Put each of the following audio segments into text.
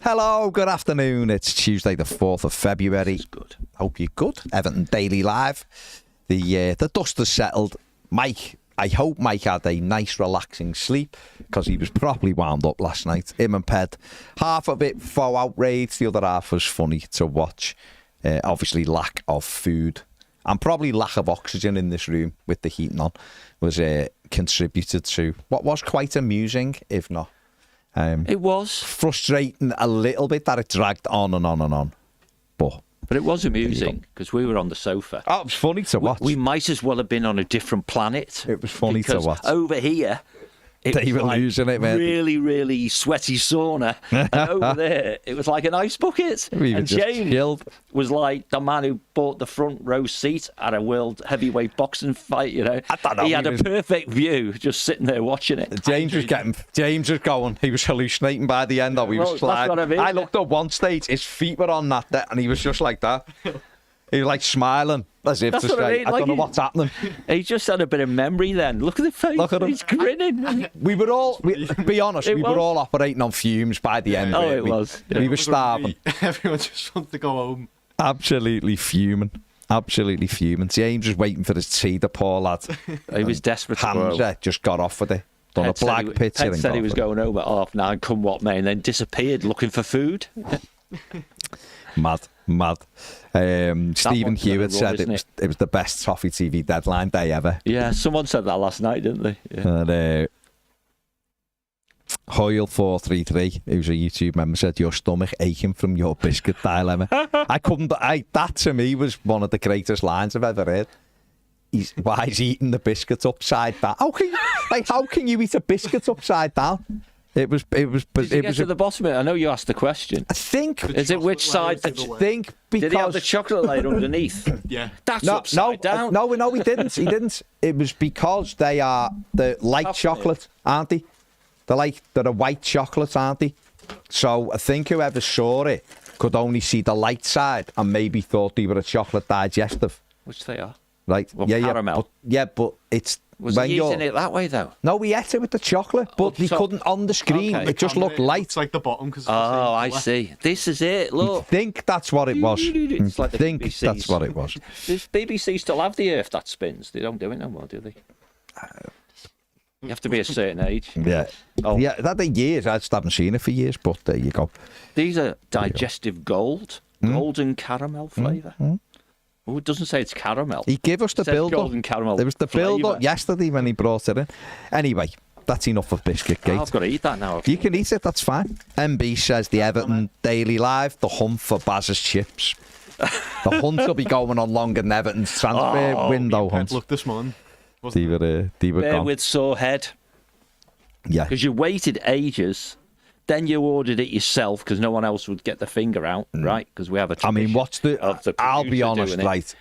Hello, good afternoon. It's Tuesday the 4th of February. It's good. Hope you're good. Everton Daily Live. The dust has settled. Mike, I hope Mike had a nice relaxing sleep because he was properly wound up last night. Him and Ped. Half of it faux outrage, the other half was funny to watch. Obviously lack of food and probably lack of oxygen in this room with the heating on was contributed to what was quite amusing, if not. It was frustrating a little bit that it dragged on and on and on. But it was amusing because we were on the sofa. Oh, it was funny to watch. We might as well have been on a different planet. It was funny to watch. Over here, they were losing it, man. Really, really sweaty sauna. And over there, it was like an ice bucket. And James chilled. was like the man who bought the front row seat at a world heavyweight boxing fight, you know. I don't know. He had a perfect view just sitting there watching it. James was going. He was hallucinating by the end, though. He was sliding. That's what I mean. I looked at one stage, his feet were on that, and he was just like that. He was like smiling as if That's to what I say, mean. I Like don't know what's happening. He just had a bit of memory then. Look at the face. Look at him. He's grinning. We were all, be honest, we were all operating on fumes by the end. Oh, it was. We were starving. Everyone just wanted to go home. Absolutely fuming. Absolutely fuming. James was waiting for his tea, the poor lad. He was desperate to go. Hamza just got off with it. Done a black picture. Ped said he was going home at 9:30, come what may, and then disappeared looking for food. Mad. Stephen Hewitt said it was the best Toffee TV deadline day ever. Yeah, someone said that last night, didn't they? Yeah. And Hoyle433, who's a YouTube member, said your stomach aching from your biscuit dilemma. That to me was one of the greatest lines I've ever heard. Why is he eating the biscuits upside down? How can you eat a biscuit upside down? It was. Did you get to the bottom of it? I know you asked the question. I think. Is it which side? I think because. Did he have the chocolate layer underneath? Yeah. That's upside down. No, he didn't. He didn't. It was because they are the light chocolate, aren't they? They're a white chocolate, aren't they? So I think whoever saw it could only see the light side and maybe thought they were a chocolate digestive. Which they are. Right. Well, yeah, caramel. But it's. Was he eating it that way, though? No, we ate it with the chocolate, but he couldn't on the screen. Okay. It just looked light. It's like the bottom. Oh, I see. This is it, look. I think that's what it was. It's like the think BBC's. That's what it was. Does BBC still have the Earth that spins? They don't do it no more, do they? You have to be a certain age. Yeah. Oh. Yeah, that years. I just haven't seen it for years, but there you go. These are digestive gold. Golden caramel flavour. Oh, it doesn't say it's caramel. He gave us the build-up. Golden caramel. There was the build-up yesterday when he brought it in. Anyway, that's enough of Biscuit Gate. I've got to eat that now. You can eat it, that's fine. MB says the Everton Daily Live, the hunt for Baz's chips. The hunt will be going on longer than Everton's transfer window hunt. Look this morning. They were gone. With sore head. Yeah. Because you waited ages. Then you ordered it yourself because no one else would get the finger out, right? Because we have a tradition. I mean, I'll be honest, right?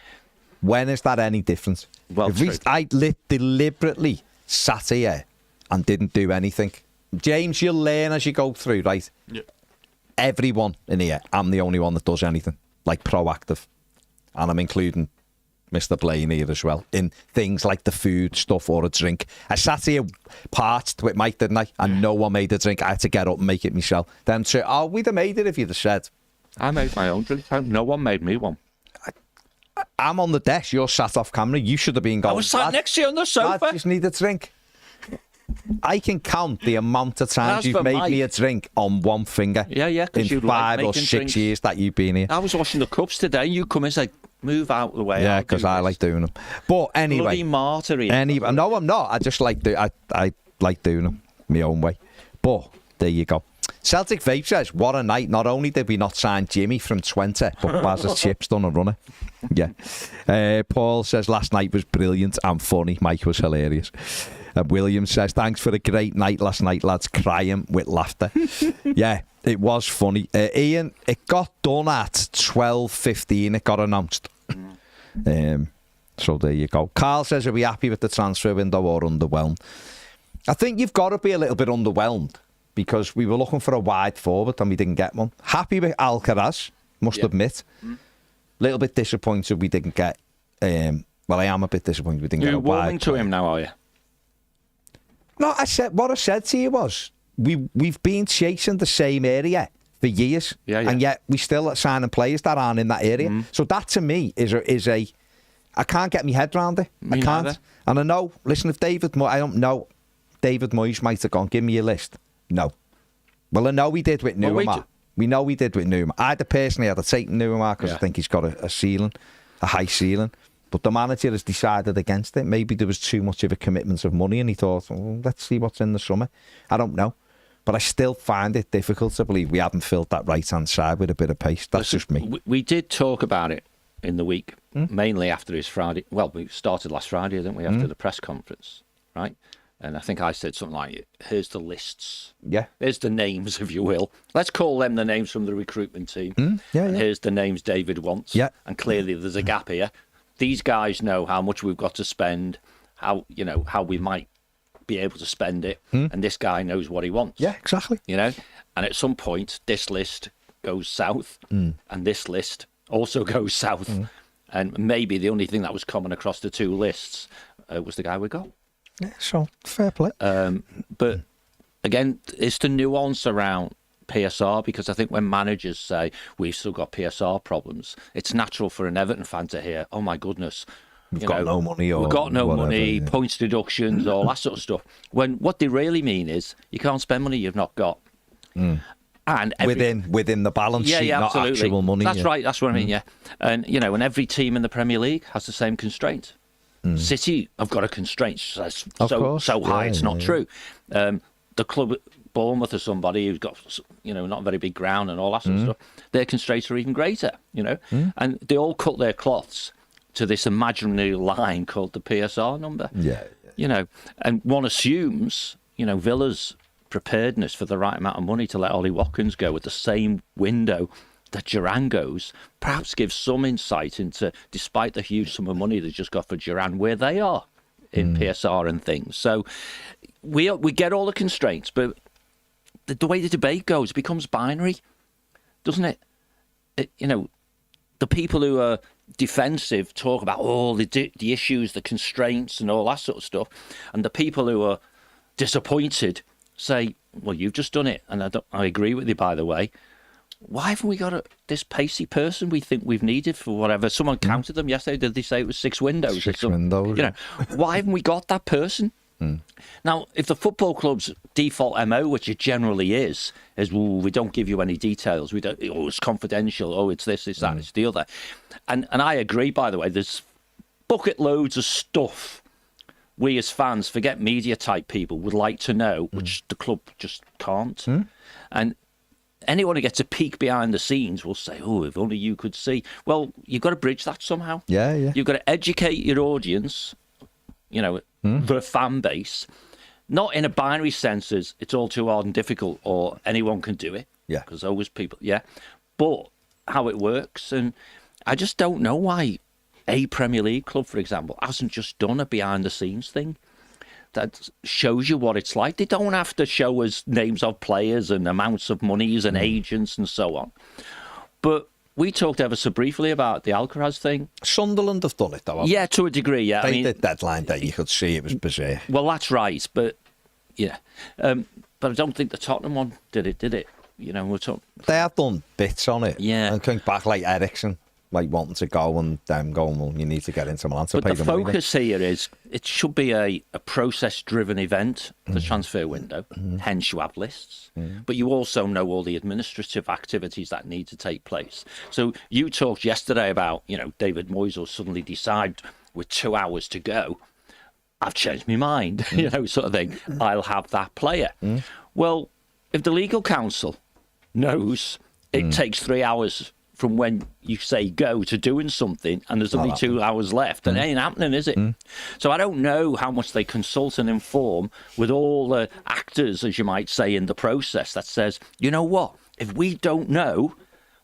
When is that any different? Well, I deliberately sat here and didn't do anything. James, you'll learn as you go through, right? Yeah. Everyone in here, I'm the only one that does anything, like proactive. And I'm including Mr. Blaine here as well, in things like the food stuff or a drink. I sat here parched with Mike, didn't I? And no one made a drink. I had to get up and make it myself. Them two, we'd have made it if you'd have said. I made my own drink. No one made me one. I'm on the desk. You're sat off camera. You should have been going. I was sat next to you on the sofa. I just need a drink. I can count the amount of times you've made me a drink on one finger. Yeah. In 5 or 6 years that you've been here. I was washing the cups today. You come and say, move out the way. Yeah, because I like doing them. But anyway. Bloody martyr. No, I'm not. I just like I like doing them my own way. But there you go. Celtic Vape says, what a night. Not only did we not sign Jimmy from 20, but Baz's chips done a runner. Yeah. Paul says, last night was brilliant and funny. Mike was hilarious. William says, thanks for a great night last night, lads. Crying with laughter. Yeah, it was funny. Ian, it got done at 12:15. It got announced. So there you go. Carl says, are we happy with the transfer window or underwhelmed? I think you've got to be a little bit underwhelmed because we were looking for a wide forward and we didn't get one. Happy with Alcaraz, must admit. Little bit disappointed we didn't get. Well, I am a bit disappointed we didn't get a wide. You're warming to him now, are you? No, what I said to you was we've been chasing the same area for years, and yet we still are signing players that aren't in that area. So that to me is a I can't get my head around it. I can't. Neither. And I know, listen, if I don't know, David Moyes might have gone, give me a list. No. Well, I know he did with Newman. We know he did with Newman. I'd personally had to take Newman because I think he's got a ceiling, a high ceiling. But the manager has decided against it. Maybe there was too much of a commitment of money and he thought, let's see what's in the summer. I don't know. But I still find it difficult to believe we haven't filled that right-hand side with a bit of pace. That's just me. We did talk about it in the week, mainly after his Friday. Well, we started last Friday, didn't we, after the press conference, right? And I think I said something like, here's the lists. Yeah. Here's the names, if you will. Let's call them the names from the recruitment team. And here's the names David wants. Yeah. And clearly there's a gap here. These guys know how much we've got to spend, how we might be able to spend it. And this guy knows what he wants. Yeah, exactly. And at some point, this list goes south and this list also goes south. And maybe the only thing that was common across the two lists was the guy we got. Yeah, so fair play. But again, it's the nuance around PSR, because I think when managers say we've still got PSR problems, it's natural for an Everton fan to hear, oh my goodness, we've got no money, or we've got no whatever, money, points deductions, all that sort of stuff. When what they really mean is you can't spend money you've not got. And within the balance sheet, not absolutely. actual money. That's right. That's what I mean. Yeah, and and every team in the Premier League has the same constraint. City have got a constraint so high it's not true. The club, Bournemouth or somebody who's got not very big ground and all that sort of stuff, their constraints are even greater. And they all cut their cloths to this imaginary line called the PSR number. And one assumes Villa's preparedness for the right amount of money to let Ollie Watkins go at the same window that Duran goes, perhaps gives some insight into, despite the huge sum of money they just got for Duran, where they are in PSR and things. So we get all the constraints, but the way the debate goes, it becomes binary, doesn't it? The people who are defensive talk about all the issues, the constraints and all that sort of stuff, and the people who are disappointed say, well, you've just done it. And I agree with you, by the way. Why haven't we got this pacey person we think we've needed for whatever? Someone counted them yesterday. Did they say it was 6 windows? 6 windows. Why haven't we got that person? Now, if the football club's default MO, which it generally is we don't give you any details. We don't. Oh, it's confidential. Oh, it's this, it's that, it's the other. And I agree, by the way, there's bucket loads of stuff we as fans, forget media type people, would like to know, which the club just can't. And anyone who gets a peek behind the scenes will say, oh, if only you could see. Well, you've got to bridge that somehow. Yeah. You've got to educate your audience, the fan base, not in a binary sense as it's all too hard and difficult or anyone can do it. Yeah. Because always people, but how it works. And I just don't know why a Premier League club, for example, hasn't just done a behind-the-scenes thing that shows you what it's like. They don't have to show us names of players and amounts of monies and agents and so on. But we talked ever so briefly about the Alcaraz thing. Sunderland have done it, though. Yeah, to a degree, yeah. They did deadline day. You could see it was bizarre. Well, that's right, but but I don't think the Tottenham one did it, did it? We're talking. They have done bits on it. Yeah. And coming back like Ericsson. Like wanting to go and them going, well, you need to get into Milan to pay the focus here is it should be a process-driven event, the transfer window, hence you have lists. But you also know all the administrative activities that need to take place. So you talked yesterday about, David Moyes will suddenly decide with 2 hours to go, I've changed my mind, sort of thing. I'll have that player. Well, if the legal counsel knows it takes 3 hours from when you say go to doing something and there's only 2 hours left, and it ain't happening, is it? So I don't know how much they consult and inform with all the actors, as you might say, in the process that says, you know what, if we don't know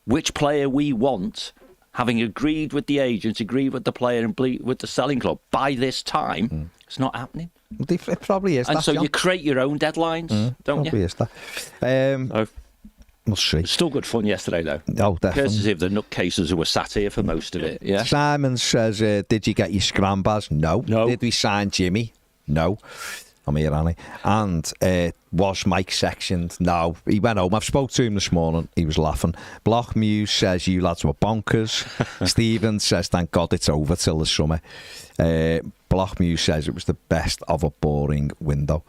which player we want, having agreed with the agent, agreed with the player and with the selling club by this time, it's not happening. It probably is. And so you create your own deadlines, don't you? Probably is that. We'll see. It's still good fun yesterday, though. Oh, definitely. Courtesy of the nutcases who were sat here for most of it. Yeah. Simon says, did you get your scrambas? No. Did we sign Jimmy? No. I'm here, Annie. And was Mike sectioned? No, he went home. I've spoke to him this morning. He was laughing. Block Muse says you lads were bonkers. Stephen says thank God it's over till the summer. Block Muse says it was the best of a boring window.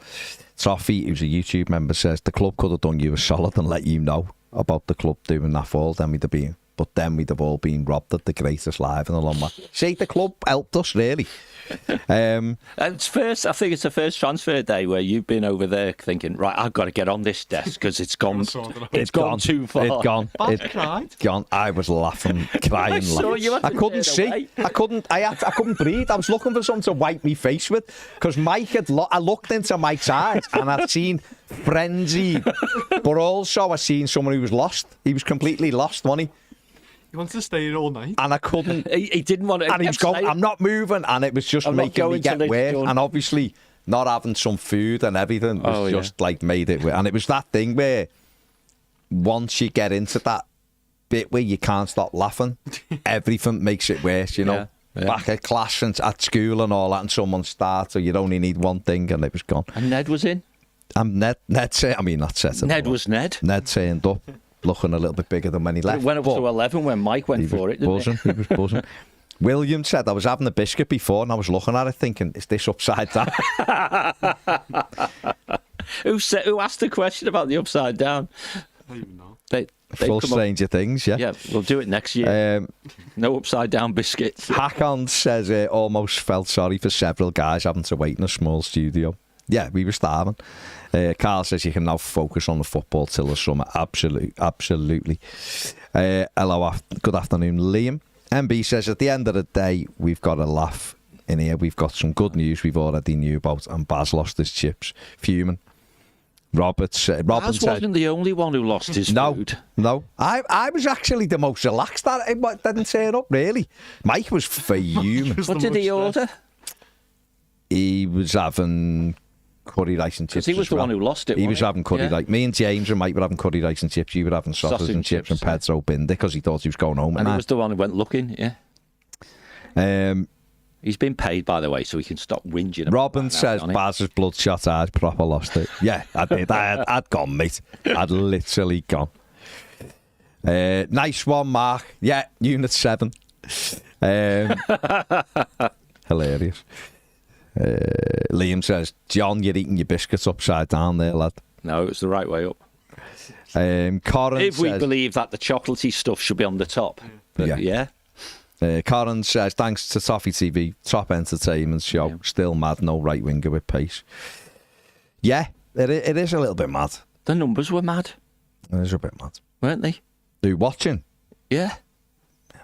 Toffee, who's a YouTube member, says the club could have done you a solid and let you know about the club doing that fall. Then we'd have all been robbed at the greatest live in the long match. See, the club helped us, really. It's first. I think it's the first transfer day where you've been over there thinking, right, I've got to get on this desk because it's gone. It's gone too far. It's gone. Cried. Gone. I was laughing, crying. I saw you had I to couldn't turn see. away. I couldn't breathe. I was looking for something to wipe my face with because Mike had. I looked into Mike's eyes and I'd seen frenzy, but also I seen someone who was lost. He was completely lost, wasn't he? He wanted to stay here all night. And I couldn't. He didn't want to. And he was going, I'm not moving. And it was just making me get worse. And obviously, not having some food and everything was just like made it weird. And it was that thing where once you get into that bit where you can't stop laughing, everything makes it worse, you know. Yeah. Back at class and at school and all that, and someone starts, or you'd only need one thing, and it was gone. And Ned was in. Ned was Ned. Ned turned up, looking a little bit bigger than when he left. It went up to 11 when Mike went for it, didn't it? He was buzzing. William said, I was having a biscuit before and I was looking at it thinking, is this upside down? Who asked the question about the upside down? I don't even know. Full Stranger Things, yeah. Yeah, we'll do it next year. No upside down biscuits. Hackon says, almost felt sorry for several guys having to wait in a small studio. Yeah, we were starving. Carl says you can now focus on the football till the summer. Absolutely. Hello, good afternoon, Liam. MB says, at the end of the day, we've got a laugh in here. We've got some good news we've already knew about, and Baz lost his chips. Fuming. Robin wasn't the only one who lost his food. No. I was actually the most relaxed. That it didn't turn up, really. Mike was fuming. What did he order? He was having curry rice and chips. Because he was the one who lost it. He was having curry rice. Me and James and Mike were having curry rice and chips. You were having sausage and chips and Pedro binned because he thought he was going home. And he was the one who went looking, yeah. He's been paid, by the way, so he can stop whinging. Robin says Baz's bloodshot eyes proper lost it. Yeah, I did. I'd gone, mate. I'd literally gone. Nice one, Mark. Yeah, Unit 7. Hilarious. Liam says, John, you're eating your biscuits upside down there, lad. No, it's the right way up. Corin if we believe that the chocolatey stuff should be on the top. But yeah. Corin says, thanks to Toffee TV, top entertainment show. Yeah. Still mad, no right winger with pace. Yeah, it is a little bit mad. The numbers were mad. It is a bit mad. Weren't they? Who, watching? Yeah.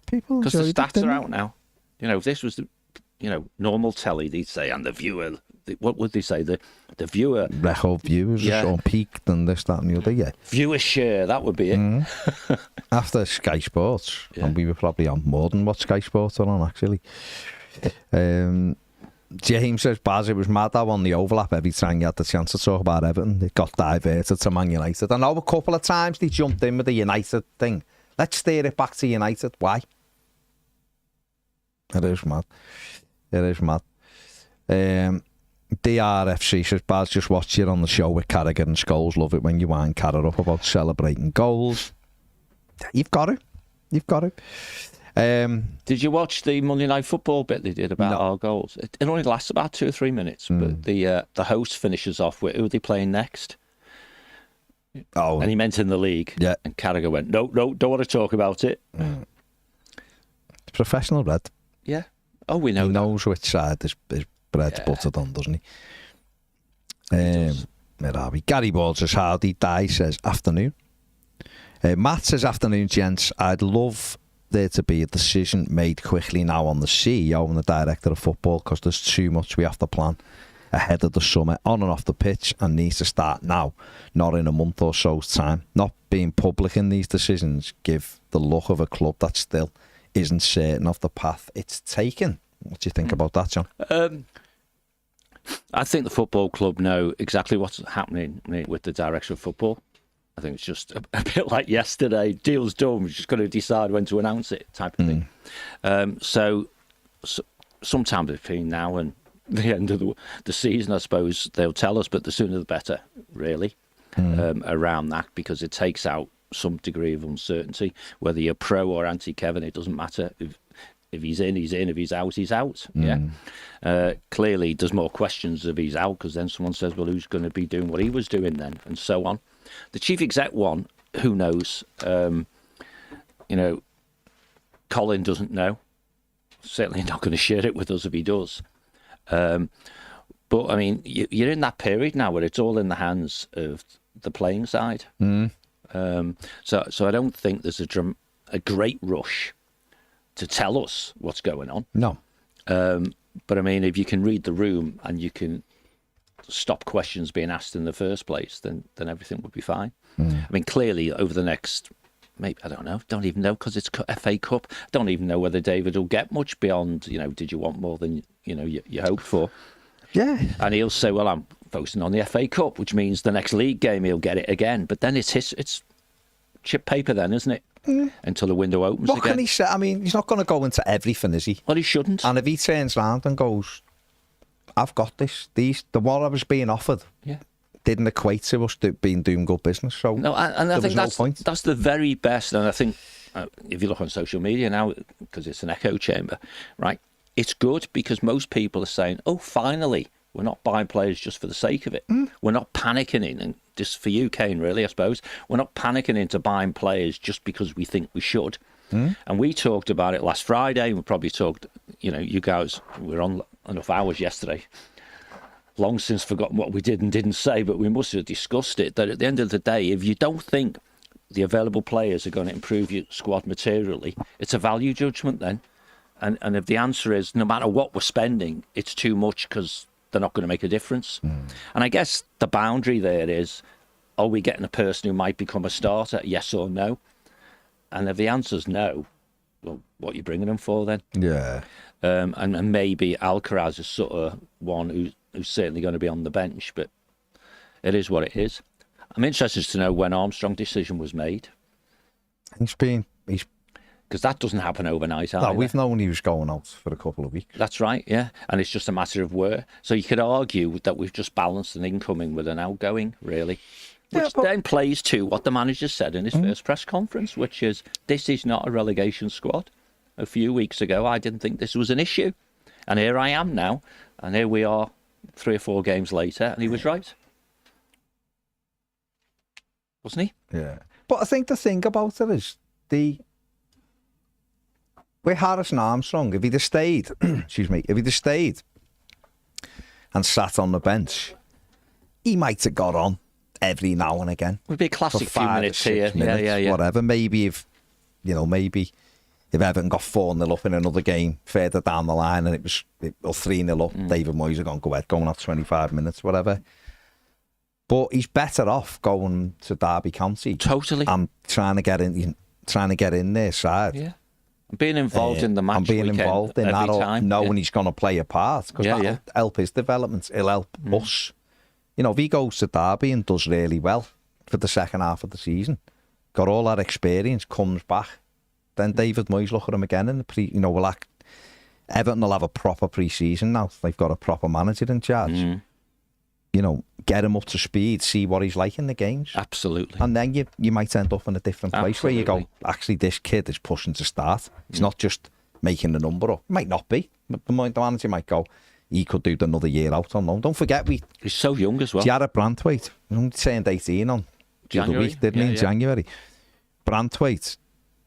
People because the stats are out now. You know, if this was the normal telly, they'd say, and the viewer, what would they say? The viewer. Record viewers are on peaked and this, that, and the other, yeah. Viewer share, that would be it. Mm. After Sky Sports, and we were probably on more than what Sky Sports are on, actually. James says, Baz, it was mad how on the overlap every time you had the chance to talk about Everton, it got diverted to Man United. I know a couple of times they jumped in with the United thing. Let's steer it back to United. Why? It is mad. It is mad. DRFC says, Baz, just watch it on the show with Carragher and Scholes. Love it when you wind Carragher up about celebrating goals. You've got it. You've got it. Did you watch the Monday Night Football bit they did about our goals? It only lasts about 2 or 3 minutes, but the host finishes off with who are they playing next? Oh, and he meant in the league. Yeah. And Carragher went, no, don't want to talk about it. It's professional, Red. Yeah. Oh, we know. He knows which side his bread's buttered on, doesn't he? Where are we? Gary Ward says, howdy. Di says, afternoon. Matt says, afternoon, gents. I'd love there to be a decision made quickly now on the CEO and the director of football because there's too much we have to plan ahead of the summer, on and off the pitch, and needs to start now, not in a month or so's time. Not being public in these decisions give the look of a club that still isn't certain of the path it's taken. What do you think about that, John? I think the football club know exactly what's happening with the direction of football. I think it's just a bit like yesterday. Deal's done. We're just going to decide when to announce it, type of thing. So sometime between now and the end of the season, I suppose they'll tell us, but the sooner the better, really, around that, because it takes out some degree of uncertainty. Whether you're pro or anti-Kevin, it doesn't matter. If he's in, he's in. If he's out, he's out. Yeah. Clearly, there's more questions if he's out, because then someone says, well, who's going to be doing what he was doing then, and so on. The chief exec one, who knows? Colin doesn't know. Certainly not going to share it with us if he does. But I mean, you're in that period now where it's all in the hands of the playing side. So I don't think there's a great rush to tell us what's going on. No. But I mean, if you can read the room and you can stop questions being asked in the first place, then everything would be fine. I mean, clearly over the next, maybe, I don't even know, because it's FA Cup. I don't even know whether David will get much beyond, did you want more than, you hoped for? Yeah. And he'll say, well, I'm focusing on the FA Cup, which means the next league game he'll get it again. But then it's chip paper then, isn't it? Until the window opens again. What can he say? I mean, he's not going to go into everything, is he? Well, he shouldn't. And if he turns round and goes, I've got this, what I was being offered didn't equate to us being doing good business. So no, and I think that's the very best. And I think if you look on social media now, because it's an echo chamber, right? It's good because most people are saying, oh, finally, we're not buying players just for the sake of it. We're not panicking in, and this for you, Kane, really, I suppose. We're not panicking into buying players just because we think we should. And we talked about it last Friday. We probably talked, you guys were on enough hours yesterday. Long since forgotten what we did and didn't say, but we must have discussed it, that at the end of the day, if you don't think the available players are going to improve your squad materially, it's a value judgment then. And if the answer is, no matter what we're spending, it's too much because they're not going to make a difference. And I guess the boundary there is, are we getting a person who might become a starter, yes or no? And if the answer's no, well, what are you bringing them for then? Yeah. And maybe Alcaraz is sort of one who's certainly going to be on the bench, but it is what it is. I'm interested to know when Armstrong's decision was made. He's because that doesn't happen overnight. No, we've known he was going out for a couple of weeks. That's right, yeah. And it's just a matter of where. So you could argue that we've just balanced an incoming with an outgoing, really. Which then plays to what the manager said in his first press conference, which is, this is not a relegation squad. A few weeks ago, I didn't think this was an issue. And here I am now. And here we are 3 or 4 games later, and he was right. Wasn't he? Yeah. But I think the thing about it is, with Harrison Armstrong, if he'd have stayed, and sat on the bench, he might have got on every now and again. Would be a classic few minutes here. Yeah. Whatever. Maybe if Everton got 4-0 up in another game further down the line and it was 3-0 up, David Moyes are going off 25 minutes, whatever. But he's better off going to Derby County. Totally. And trying to get in their side. Yeah. Being involved in the match, and being involved in that, time, knowing he's going to play a part, because that'll help his development. It'll help us. If he goes to Derby and does really well for the second half of the season, got all that experience, comes back, then David Moyes look at him again in the Everton will have a proper pre-season now. They've got a proper manager in charge. Get him up to speed, see what he's like in the games. Absolutely. And then you might end up in a different place where you go, actually, this kid is pushing to start. He's not just making the number up. Might not be. But the manager might go, he could do another year out on loan. Don't forget, he's so young as well. Jared Brantwaite, he turned 18 on the other week, didn't he, in January. Brantwaite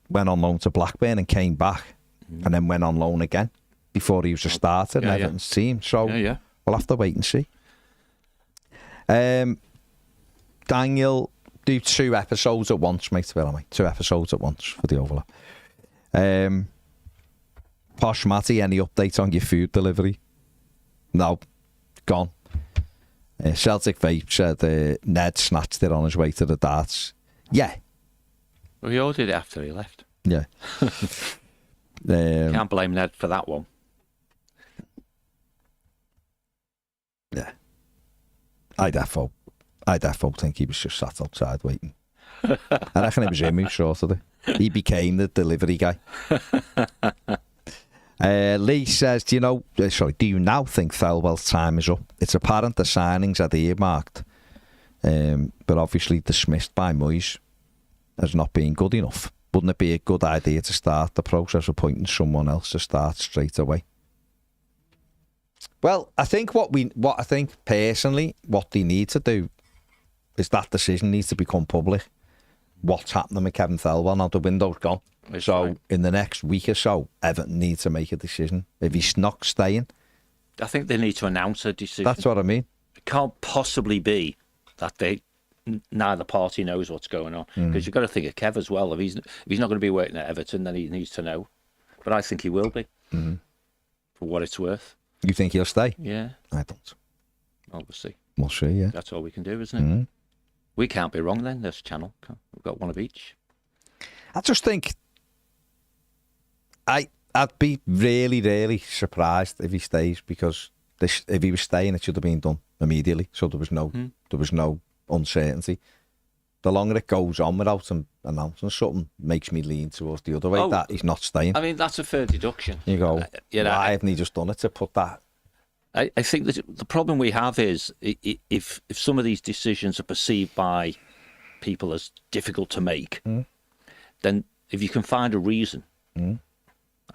went on loan to Blackburn and came back, and then went on loan again before he was a starter in Everton's team. So we'll have to wait and see. Daniel, do 2 episodes at once, mate. 2 episodes at once for the overlap. Posh Matty, any updates on your food delivery? No, gone. Celtic Vape said Ned snatched it on his way to the darts. Yeah. Well, he ordered it after he left. Yeah. Can't blame Ned for that one. Yeah. I defo think he was just sat outside waiting. I reckon it was him who sorted it. He became the delivery guy. Lee says, do you now think Thelwell's time is up? It's apparent the signings are earmarked, but obviously dismissed by Moyes as not being good enough. Wouldn't it be a good idea to start the process of appointing someone else to start straight away? Well, I think what I think personally, what they need to do is that decision needs to become public. What's happening with Kevin Thelwell now? The window's gone. That's so right. in the next week or so, Everton needs to make a decision. If he's not staying, I think they need to announce a decision. that's what I mean. It can't possibly be that neither party knows what's going on, because you've got to think of Kev as well. If he's not going to be working at Everton, then he needs to know. But I think he will be, for what it's worth. You think he'll stay? Yeah, I don't. obviously. We'll see, yeah. That's all we can do, isn't it? We can't be wrong then, this channel. We've got one of each. I just think I'd be really, really surprised if he stays, because if he was staying, it should have been done immediately. So there was no uncertainty. The longer it goes on without him announcing something, makes me lean towards the other way, that he's not staying. I mean, that's a fair deduction. You go, why haven't he just done it to put that? I think that the problem we have is if some of these decisions are perceived by people as difficult to make, then if you can find a reason,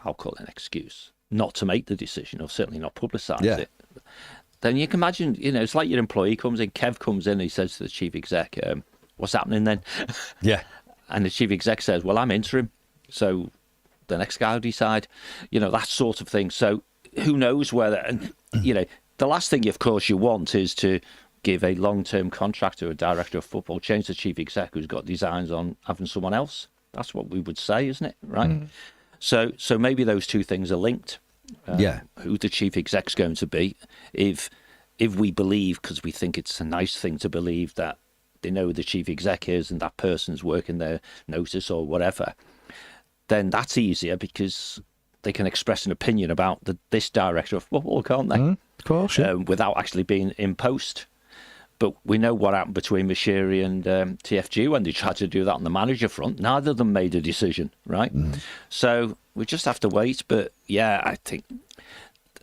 I'll call it an excuse, not to make the decision, or certainly not publicise it, then you can imagine, it's like your employee comes in, Kev comes in, and he says to the chief exec, what's happening then? Yeah. And the chief exec says, well, I'm interim, so the next guy will decide, that sort of thing. So who knows whether, and, the last thing, of course, you want is to give a long-term contract to a director of football, change the chief exec who's got designs on having someone else. That's what we would say, isn't it? Right? So maybe those two things are linked. Who the chief exec's going to be. If we believe, because we think it's a nice thing to believe, that they know who the chief exec is and that person's working their notice or whatever, then that's easier, because they can express an opinion about this director of football, can't they? Of course, yeah. Without actually being in post. But we know what happened between Mashiri and TFG when they tried to do that on the manager front. Neither of them made a decision, right? So we just have to wait. But yeah, I think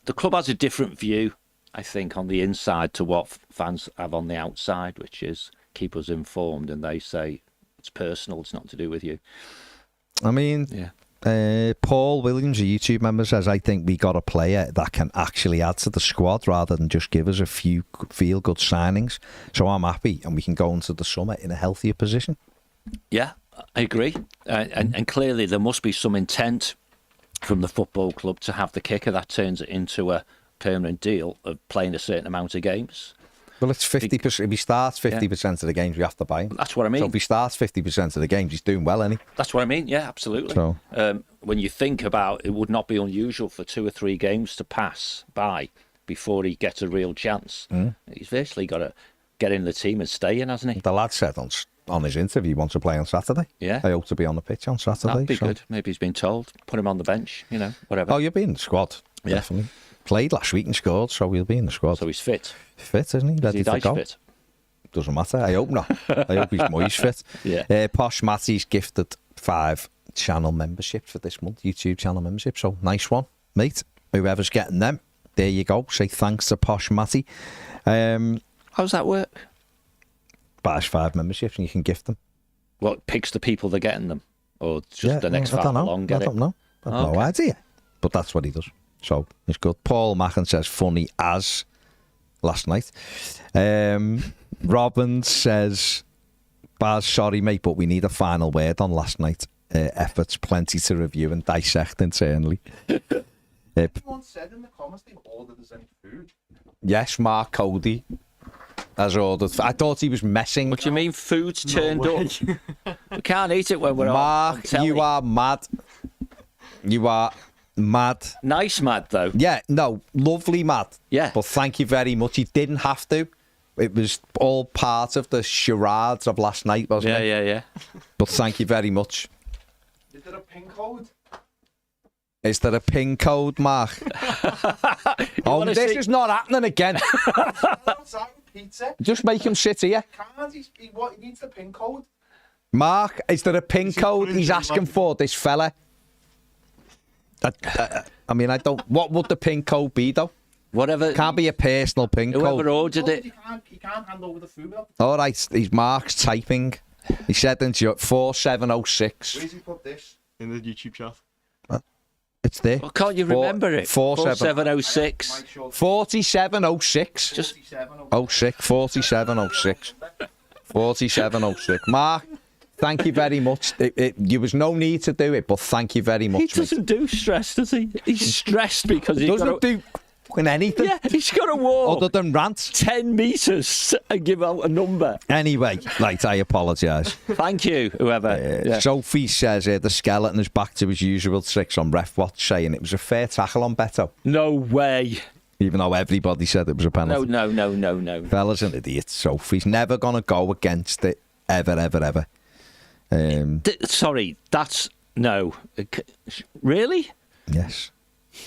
the club has a different view, I think, on the inside to what fans have on the outside, which is keep us informed. And they say it's personal, it's not to do with you. I mean, Paul Williams, a YouTube member, says, I think we got a player that can actually add to the squad rather than just give us a few feel-good signings. So I'm happy, and we can go into the summer in a healthier position. Yeah, I agree. And clearly there must be some intent from the football club to have the kicker that turns it into a permanent deal of playing a certain amount of games. Well, it's 50%. If he starts 50% of the games, we have to buy him. That's what I mean. So if he starts 50% of the games, he's doing well, isn't he? That's what I mean. Yeah, absolutely. So when you think about it, would not be unusual for 2 or 3 games to pass by before he gets a real chance. He's virtually got to get in the team and stay in, hasn't he? The lad said on his interview he wants to play on Saturday. Yeah. I hope to be on the pitch on Saturday. That'd be good. Maybe he's been told. Put him on the bench, whatever. Oh, you'll be in the squad. Yeah. Definitely. Played last week and scored, so he'll be in the squad. So he's fit. Fit, isn't he? Ready to go. Fit? Doesn't matter. I hope not. I hope he's Moyes fit. Yeah. Posh Matty's gifted 5 channel memberships for this month, YouTube channel membership. So nice one, mate. Whoever's getting them, there you go. Say thanks to Posh Matty. How's that work? Buys 5 memberships and you can gift them. Well, it picks the people that are getting them, or just the next 5 along get it? I don't know. I have no idea. But that's what he does. So it's good. Paul Mackin says funny as last night. Robin says, Baz, sorry mate, but we need a final word on last night. Efforts plenty to review and dissect internally. Someone said in the comments they ordered us any food. Yes, Mark Cody has ordered. I thought he was messing. What do you mean food's turned up? We can't eat it when we're Mark, on you are mad. You are mad. Nice mad, though. Yeah, no, lovely mad. Yeah. But thank you very much. He didn't have to. It was all part of the charades of last night, wasn't it? Yeah. But thank you very much. Is there a pin code? Is there a pin code, Mark? Oh, this is not happening again. Outside with pizza. Just make him sit here. Can't he needs the pin code. Mark, is there a pin code he's asking for, this fella? I mean, I don't. What would the pin code be though? Whatever. Can't be a personal pin Whoever code. ordered it. You can't hand over the food. All right, he's Mark's typing. He said in 4706. Where's he put this? In the YouTube chat. It's there. Well, can't you remember it? 4706. 4706. Just 4706. 4706. Mark, thank you very much. There was no need to do it, but thank you very much. he doesn't do stress, does he? He's stressed because he's Doesn't got to, do fucking anything yeah, he's got to walk other than rant. 10 metres and give out a number. Anyway, right, I apologise. Thank you, whoever. Yeah. Sophie says the skeleton is back to his usual tricks on ref watch, saying it was a fair tackle on Beto, No way. even though everybody said it was a penalty. No. Fella's an idiot. Sophie's never going to go against it, ever. Sorry, that's... No. Really? Yes.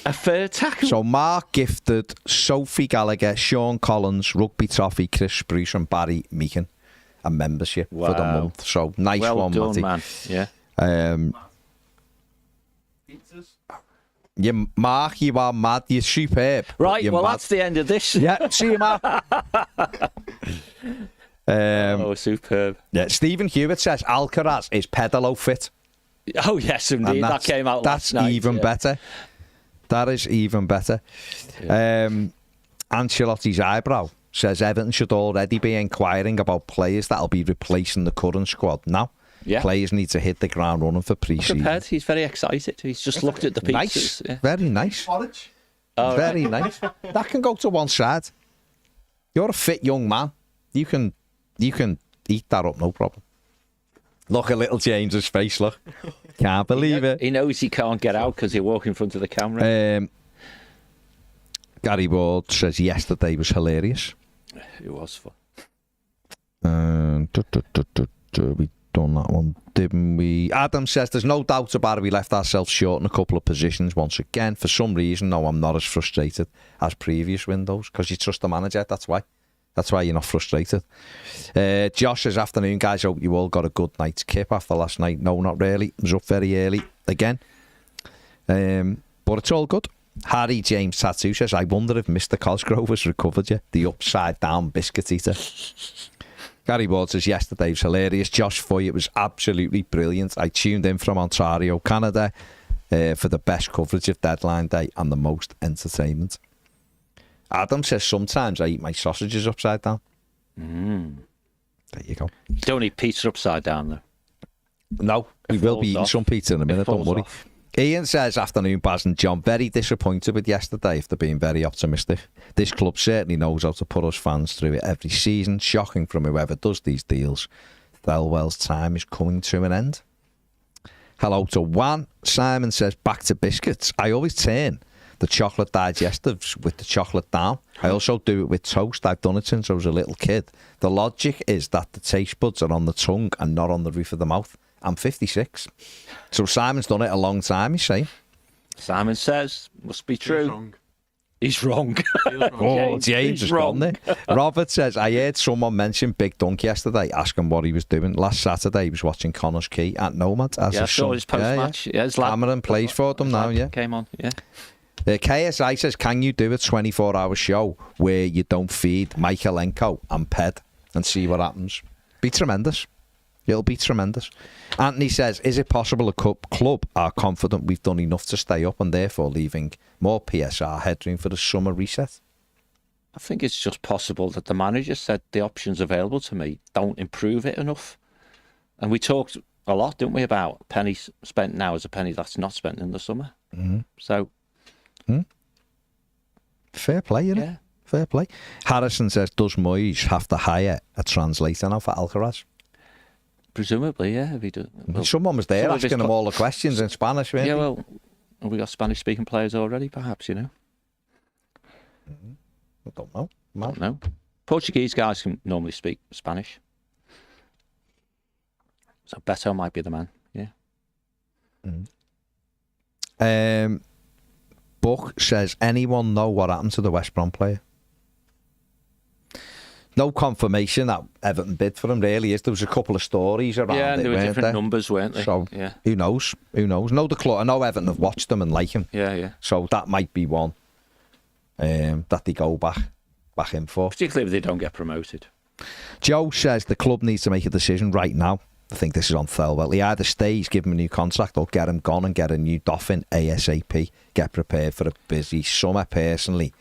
A fair tackle? So Mark gifted Sophie Gallagher, Sean Collins, Rugby Toffee, Chris Spruce and Barry Meakin a membership for the Wow. month. So nice well one, done, Matty. man. Yeah. Pizzas. Yeah, Mark, you are mad. You're superb. Right, You're well, mad. that's the end of this. Yeah, see you, Mark. Oh, superb. Yeah, Stephen Hewitt says Alcaraz is pedalo fit. Oh, yes, And indeed. That came out That's last night. even yeah. better. That is even better. Ancelotti's eyebrow says Everton should already be inquiring about players that'll be replacing the current squad. Now, Yeah. players need to hit the ground running for pre-season. Prepared. He's very excited. He's just looked at the pizzas. Nice, Yeah. very nice, Porridge. Oh, very nice. That can go to one side. You're a fit young man. You can eat that up, no problem. Look at little James's face. Look, can't believe it. He knows he can't get out because he'll walk in front of the camera. Gary Ward says yesterday was hilarious. It was fun. We done that one, didn't we? Adam says there's no doubt about it. We left ourselves short in a couple of positions once again. For some reason, no, I'm not as frustrated as previous windows because you trust the manager. That's why. That's why you're not frustrated. Josh says, afternoon, guys. Hope you all got a good night's kip after last night. No, not really. I was up very early again. But it's all good. Harry James Tattoo says, I wonder if Mr. Cosgrove has recovered yet. The upside down biscuit eater. Gary Ward says, yesterday was hilarious. Josh Foy, it was absolutely brilliant. I tuned in from Ontario, Canada, for the best coverage of Deadline Day and the most entertainment. Adam says, sometimes I eat my sausages upside down. There you go. Don't eat pizza upside down, though. No, we It will falls be eating off. some pizza in a minute, don't falls worry. off. Ian says, afternoon, Baz and John. Very disappointed with yesterday if they're being very optimistic. This club certainly knows how to put us fans through it every season. Shocking from whoever does these deals. Thelwell's time is coming to an end. Hello to Juan. Simon says, back to biscuits. I always turn the chocolate digestives with the chocolate down. I also do it with toast. I've done it since I was a little kid. The logic is that the taste buds are on the tongue and not on the roof of the mouth. I'm 56. So Simon's done it a long time, he's saying. Simon says, must be Feels true. wrong. He's wrong. Feels wrong. Oh, James has gone there. Robert says, I heard someone mention Big Dunk yesterday, asking what he was doing. Last Saturday, he was watching Connors Key at Nomad. As Yeah, I his saw son. his post-match. Yeah, his lad- Cameron plays for them his now, lad yeah. Came on, yeah. KSI says, can you do a 24-hour show where you don't feed Michaelenko and Ped and see what happens? Be tremendous. It'll be tremendous. Anthony says, is it possible a club are confident we've done enough to stay up and therefore leaving more PSR headroom for the summer reset? I think it's just possible that the manager said the options available to me don't improve it enough. And we talked a lot, didn't we, about a penny spent now as a penny that's not spent in the summer. So, Fair play, innit? yeah. Fair play. Harrison says, does Moyes have to hire a translator now for Alcaraz? Presumably, yeah. If he do, well, Someone was there some of his asking him co- all the questions in Spanish, weren't yeah, they? well, have we got Spanish-speaking players already, perhaps, you know? I don't know. I don't know. Portuguese guys can normally speak Spanish. So Beto might be the man, yeah. Buck says, anyone know what happened to the West Brom player? no confirmation that Everton bid for him, really is. There was a couple of stories around Yeah, it, there were weren't different numbers, weren't they? So, yeah. who knows? Who knows? No, the club. I know Everton have watched them and like him. Yeah. So that might be one that they go back in for. Particularly if they don't get promoted. Joe says the club needs to make a decision right now. I think this is on Thelwell. He either stays, give him a new contract, or get him gone and get a new Toffee ASAP. Get prepared for a busy summer. Personally,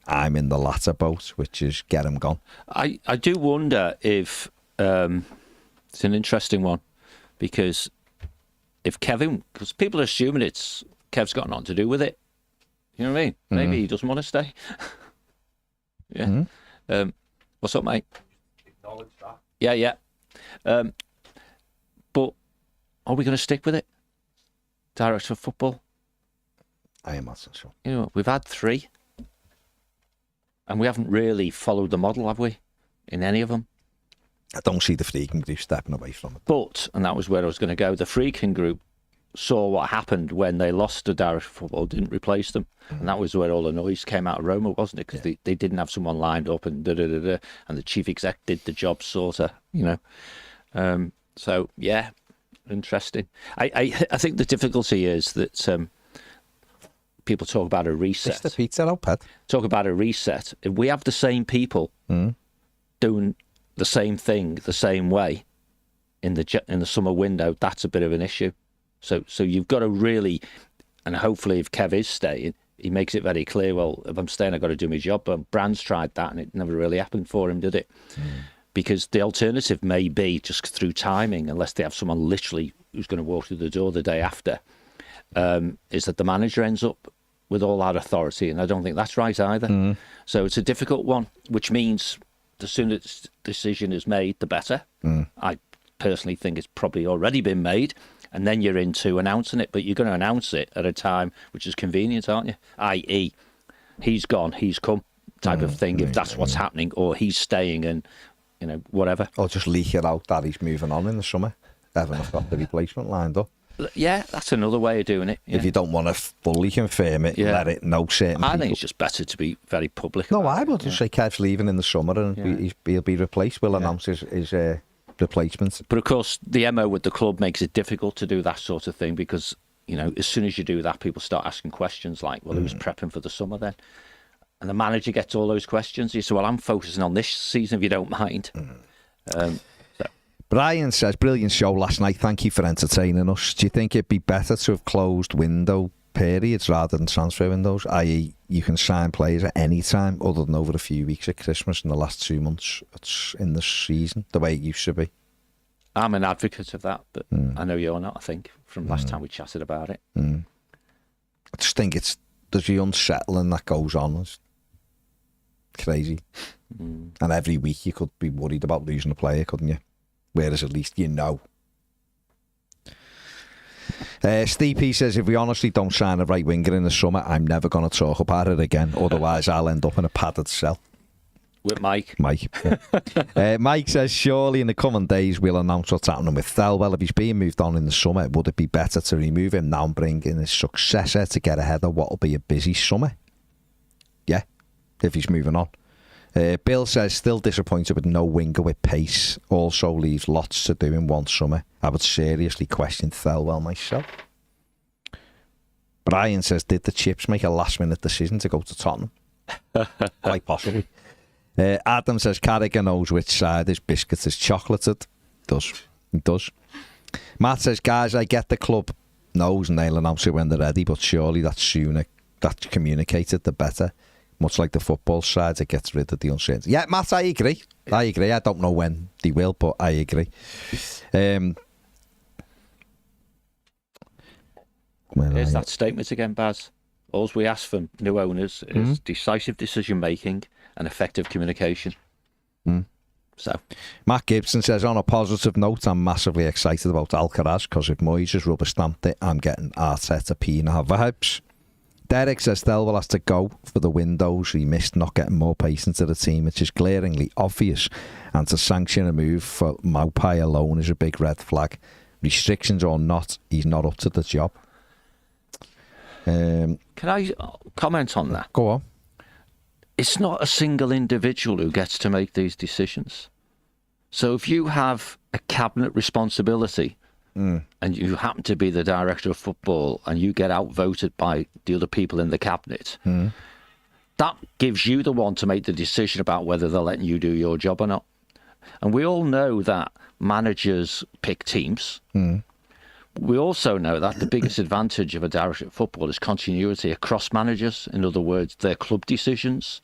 I'm in the latter boat, which is get him gone. I do wonder if it's an interesting one, because if because people are assuming Kev's got nothing to do with it. You know what I mean? Maybe he doesn't want to stay. Yeah. What's up, mate? Acknowledge that. Yeah. But are we going to stick with it? Director of football? I am not so sure. You know, we've had 3. And we haven't really followed the model, have we? In any of them? I don't see the Friedkin group stepping away from it. But, and that was where I was going to go, the Friedkin group saw what happened when they lost the director of football, didn't replace them. And that was where all the noise came out of Roma, wasn't it? Because they didn't have someone lined up and and the chief exec did the job, sort of, you know. So, yeah, interesting. I think the difficulty is that people talk about a reset. Mr. Pizza, no pet. Talk about a reset. If we have the same people doing the same thing the same way in the summer window, that's a bit of an issue. So you've got to really, and hopefully if Kev is staying, he makes it very clear, well, if I'm staying, I've got to do my job. But Brand's tried that and it never really happened for him, did it? Because the alternative may be just through timing, unless they have someone literally who's going to walk through the door the day after, is that the manager ends up with all that authority, and I don't think that's right either. So it's a difficult one, which means the sooner this decision is made, the better. I personally think it's probably already been made, and then you're into announcing it, but you're going to announce it at a time which is convenient, aren't you? I.e., he's gone, he's come type of thing, if that's what's happening, or he's staying and, you know, whatever. Or just leak it out that he's moving on in the summer. Everton have got the replacement lined up. Yeah, that's another way of doing it. Yeah. If you don't want to fully confirm it, let it know certain I people. think it's just better to be very public. No, I will just say Kev's leaving in the summer and he'll be replaced. We'll announce his replacement. But of course, the MO with the club makes it difficult to do that sort of thing because, you know, as soon as you do that, people start asking questions like, well, who's prepping for the summer then? And the manager gets all those questions. You say, well, I'm focusing on this season if you don't mind. Brian says, brilliant show last night. Thank you for entertaining us. Do you think it'd be better to have closed window periods rather than transfer windows? I.e., you can sign players at any time other than over a few weeks at Christmas in the last 2 months in the season, the way it used to be. I'm an advocate of that, but I know you're not, I think, from last time we chatted about it. I just think there's the unsettling that goes on. It's crazy. And every week you could be worried about losing a player, couldn't you? Whereas at least you know. Steve P says, if we honestly don't sign a right winger in the summer, I'm never going to talk about it again. Otherwise, I'll end up in a padded cell. With Mike. Yeah. Mike says, surely in the coming days we'll announce what's happening with Thelwell. If he's being moved on in the summer, would it be better to remove him now and bring in his successor to get ahead of what will be a busy summer? Yeah, if he's moving on. Bill says, still disappointed with no winger with pace. Also leaves lots to do in one summer. I would seriously question Thelwell myself. Brian says, did the Chips make a last minute decision to go to Tottenham? Quite possibly. Adam says, Carragher knows which side his biscuit is chocolated. He does. Matt says, guys, I get the club knows and they'll announce it when they're ready, but surely that sooner that's communicated, the better. Much like the football side, it gets rid of the uncertainty. Yeah, Matt, I agree. I don't know when they will, but I agree. Here's that statement again, Baz. All we ask from new owners is decisive decision-making and effective communication. So, Matt Gibson says, on a positive note, I'm massively excited about Alcaraz because if Moyes has rubber-stamped it, I'm getting Arteta Pina vibes. Derek says Thelwell has to go for the windows he missed not getting more pace into the team, which is glaringly obvious, and to sanction a move for Maupai alone is a big red flag. Restrictions or not, he's not up to the job. Can I comment on that? Go on. it's not a single individual who gets to make these decisions. So if you have a cabinet responsibility and you happen to be the director of football and you get outvoted by the other people in the cabinet, that gives you the one to make the decision about whether they're letting you do your job or not. And we all know that managers pick teams. We also know that the biggest advantage of a director of football is continuity across managers. In other words, their club decisions.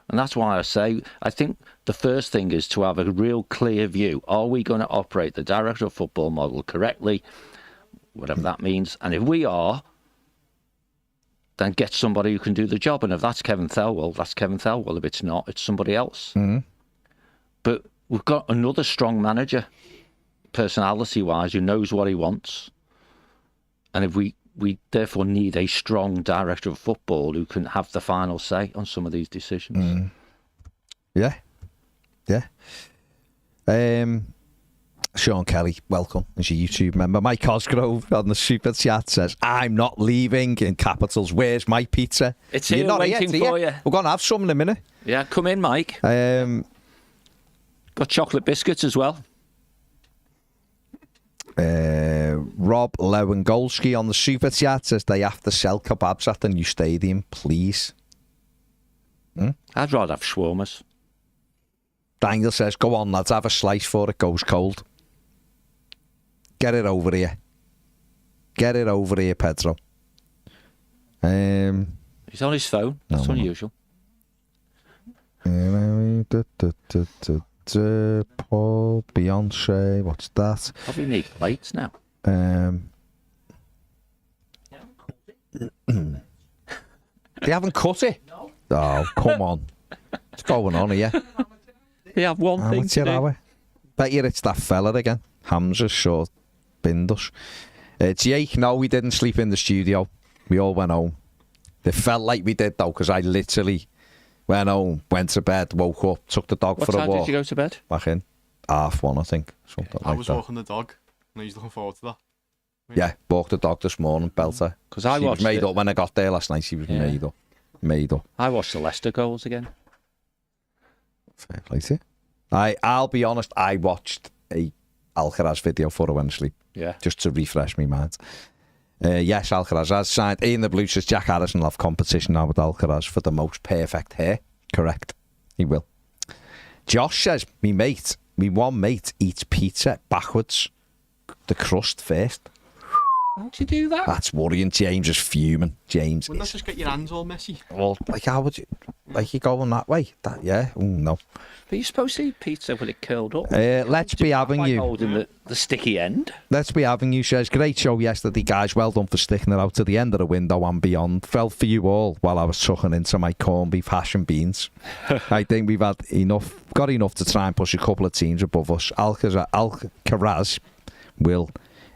And that's why I say, I think the first thing is to have a real clear view. Are we going to operate the director of football model correctly? Whatever that means. And if we are, then get somebody who can do the job. And if that's Kevin Thelwell, that's Kevin Thelwell. If it's not, it's somebody else. But we've got another strong manager, personality-wise, who knows what he wants. And if we therefore need a strong director of football who can have the final say on some of these decisions. Yeah. Sean Kelly, welcome as a YouTube member. Mike Cosgrove on the super chat says, I'm not leaving, in capitals. Where's my pizza? It's here waiting for you. We're going to have some in a minute. Yeah, come in, Mike. Got chocolate biscuits as well. Rob Lewandowski on the super chat says they have to sell kebabs at the new stadium, please. I'd rather have shawarmas. Daniel says, go on lads, have a slice before it goes cold. Get it over here. Get it over here, Pedro. He's on his phone. That's unusual. Paul, Beyonce, what's that? Probably need plates now. They haven't cut it? No. Oh, come on. What's going on here? They have one thing to do. Bet you it's that fella again. Hamza short Bindus. Jake, no, we didn't sleep in the studio. We all went home. It felt like we did, though, because I literally went home, went to bed, woke up, took the dog for a walk. What time did you go to bed? Back in. 1:30, I think. Something I like was that. walking the dog, and I was looking forward to that. Yeah, walked the dog this morning, Belter. Because I watched was made up when I got there last night. She was made up. Made up. I watched the Leicester goals again. Fair play to you. I'll be honest, I watched a Alcaraz video before I went to sleep. Yeah. Just to refresh my mind. Yes, Alcaraz has signed. Ian the Blue says Jack Harrison will have competition now with Alcaraz for the most perfect hair. Correct. He will. Josh says, me one mate eats pizza backwards. The crust first. How'd you do that? That's worrying. James is fuming. James Wouldn't is. that just get your hands all messy? Well, like, how would you. Like, you going that way? Yeah? Oh, no. But you're supposed to eat pizza with it curled up. Let's be having you. Holding the sticky end. Let's be having you says, great show yesterday, guys. Well done for sticking it out to the end of the window and beyond. Felt for you all while I was sucking into my corned beef, hash and beans. I think we've got enough to try and push a couple of teams above us. Alcaraz will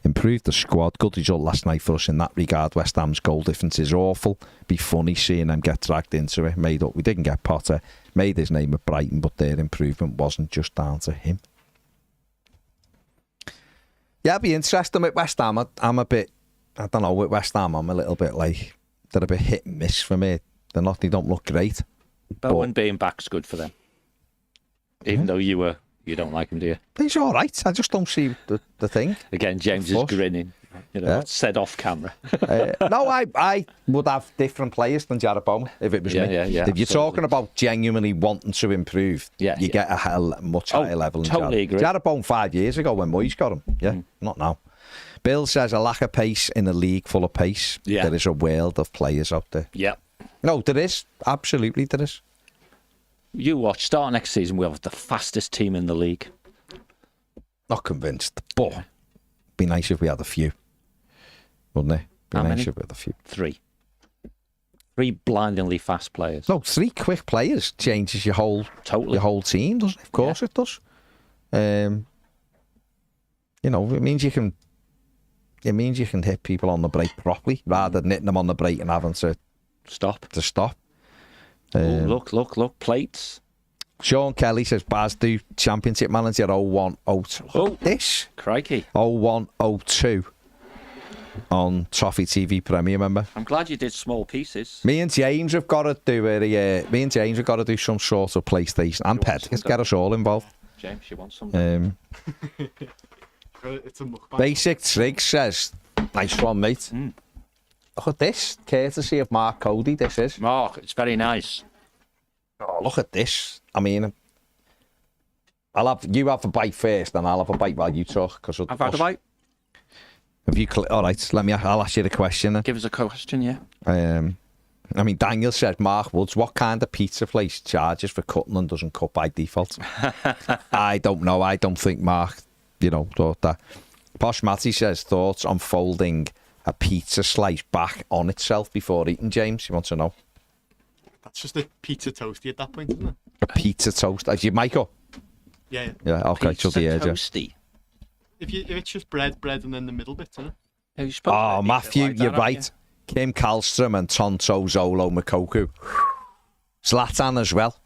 improve the squad. Good result last night for us in that regard. West Ham's goal difference is awful. Be funny seeing them get dragged into it. Made up. We didn't get Potter. Made his name at Brighton, but their improvement wasn't just down to him. Yeah, it'd be interesting with West Ham. I'm a bit, I don't know, with West Ham, I'm a little bit like, they're a bit hit and miss for me. They don't look great. Bowen being back's good for them. Even though you don't like him, do you? He's all right. I just don't see the thing. Again, James is grinning. Said off camera. No, I would have different players than Jared Bowen if it was me. Yeah, if you're absolutely. talking about genuinely wanting to improve, you get a much higher level than totally Jared. agree. Jared Bowen 5 years ago when Moyes got him. Yeah, not now. Bill says a lack of pace in a league full of pace. Yeah. There is a world of players out there. Yeah. No, there is. Absolutely, there is. You watch, start next season, we'll have the fastest team in the league. Not convinced, but be nice if we had a few. Wouldn't it? Be How nice many? if we had a few. 3 blindingly fast players. No, 3 quick players changes your whole team, doesn't it? Of course it does. It means you can hit people on the break properly rather than hitting them on the break and having to stop. Look, plates. Sean Kelly says, Baz, do Championship Manager 0102. Oh, This? crikey. 0102. on Toffee TV Premier, remember? I'm glad you did small pieces. Me and James have got to do some sort of PlayStation. And Ped, let's get us all involved. James, you want some? It's a mukbang. Basic Trig says, nice one, mate. Look at this, courtesy of Mark Cody, this is. Mark, it's very nice. Oh, look at this. I mean, you have a bite first, and I'll have a bite while you talk. I've had a bite. Have you? All right. I'll ask you the question. Give us a question, yeah. I mean, Daniel said, Mark Woods, what kind of pizza place charges for cutting and doesn't cut by default? I don't know. I don't think Mark, thought that. Posh Matty says, thoughts on folding a pizza slice back on itself before eating, James? You want to know? That's just a pizza toasty at that point, isn't it? A pizza toast. As you make up? Yeah. Yeah, okay. Pizza toasty. If it's just bread and then the middle bit, isn't it? Oh, Matthew, you're right. Kim Kallstrom and Tonto Zolo Makoku. Zlatan as well.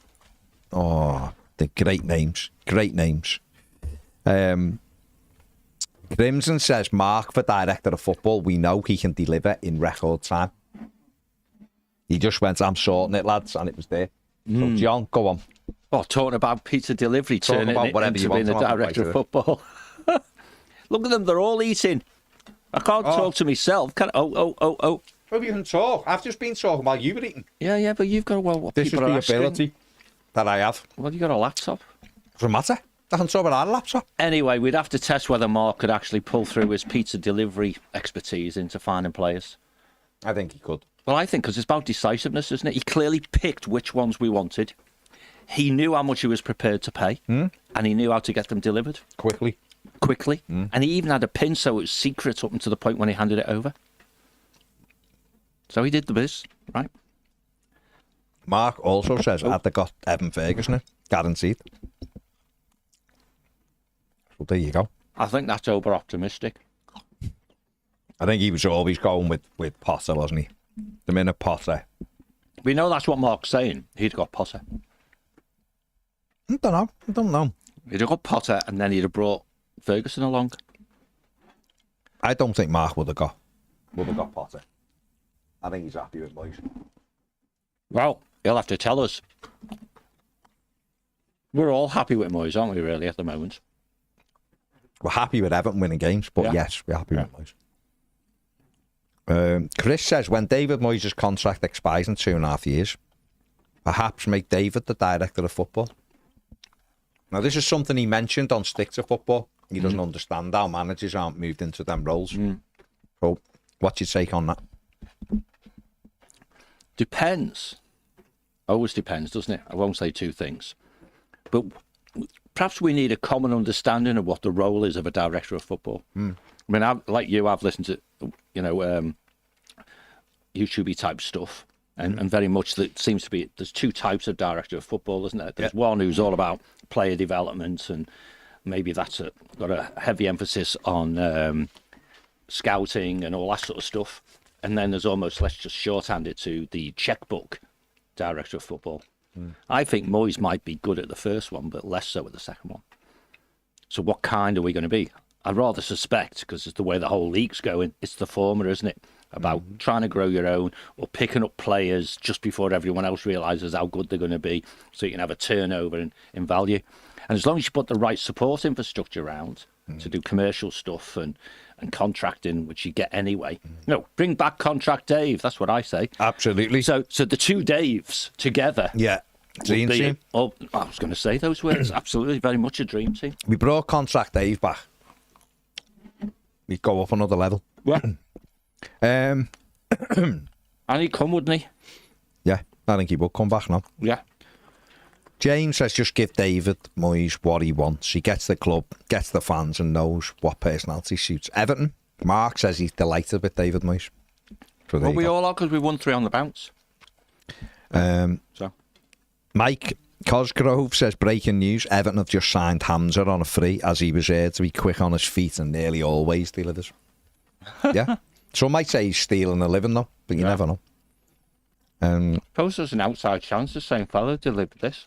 Oh, the great names. Great names. Crimson says, Mark, for director of football, we know he can deliver in record time. He just went, I'm sorting it, lads, and it was there. So, John, go on. Oh, talking about pizza delivery, turning it into being the director of football. Look at them, they're all eating. I can't talk to myself. Oh. Well, you can talk. I've just been talking while you were eating. Yeah, but you've got, what this people are is the ability that I have. Well, you got a laptop. Doesn't matter. I can talk about our laptop. Anyway, we'd have to test whether Mark could actually pull through his pizza delivery expertise into finding players. I think he could. Well, I think because it's about decisiveness, isn't it? He clearly picked which ones we wanted. He knew how much he was prepared to pay, and he knew how to get them delivered. Quickly. And he even had a pin so it was secret up until the point when he handed it over. So he did the biz, right? Mark also says, had they got Evan Ferguson, guaranteed. Well, there you go. I think that's over-optimistic. I think he was always going with Potter, wasn't he? The minute Potter. We know that's what Mark's saying. He'd got Potter. I don't know. He'd have got Potter and then he'd have brought Ferguson along. I don't think Mark would have got Potter. I think he's happy with Moyes. Well, he'll have to tell us. We're all happy with Moyes, aren't we, really, at the moment? We're happy with Everton winning games, but yes, we're happy with Moyes. Chris says, when David Moyes' contract expires in 2.5 years, perhaps make David the director of football. Now, this is something he mentioned on Stick to Football. He doesn't understand how managers aren't moved into them roles. So, what's your take on that? Depends. Always depends, doesn't it? I won't say two things. But perhaps we need a common understanding of what the role is of a director of football. I mean, I've listened to, YouTube-y type stuff. And very much that seems to be, there's two types of director of football, isn't there? There's one who's all about player development, and maybe that's got a heavy emphasis on scouting and all that sort of stuff. And then there's almost, let's just shorthand it to the checkbook director of football. I think Moyes might be good at the first one, but less so at the second one. So what kind are we going to be? I'd rather suspect, because it's the way the whole league's going, it's the former, isn't it? About trying to grow your own or picking up players just before everyone else realises how good they're going to be, so you can have a turnover in value. And as long as you put the right support infrastructure around to do commercial stuff and contracting, which you get anyway. No, bring back Contract Dave. That's what I say. Absolutely. So the two Daves together. Yeah. Dream team. I was going to say those words. Absolutely, very much a dream team. We brought Contract Dave back. We'd go up another level. Yeah. And he'd come, wouldn't he? Yeah, I think he would come back now. Yeah. James says, just give David Moyes what he wants. He gets the club, gets the fans, and knows what personality suits Everton. Mark says he's delighted with David Moyes. So well, we all are, because we won 3 on the bounce. So Mike Cosgrove says, breaking news, Everton have just signed Hamza on a free, as he was here to be quick on his feet and nearly always delivers. Yeah. Some might say he's stealing a living, though, but you never know. Suppose there's an outside chance the same fellow delivered this.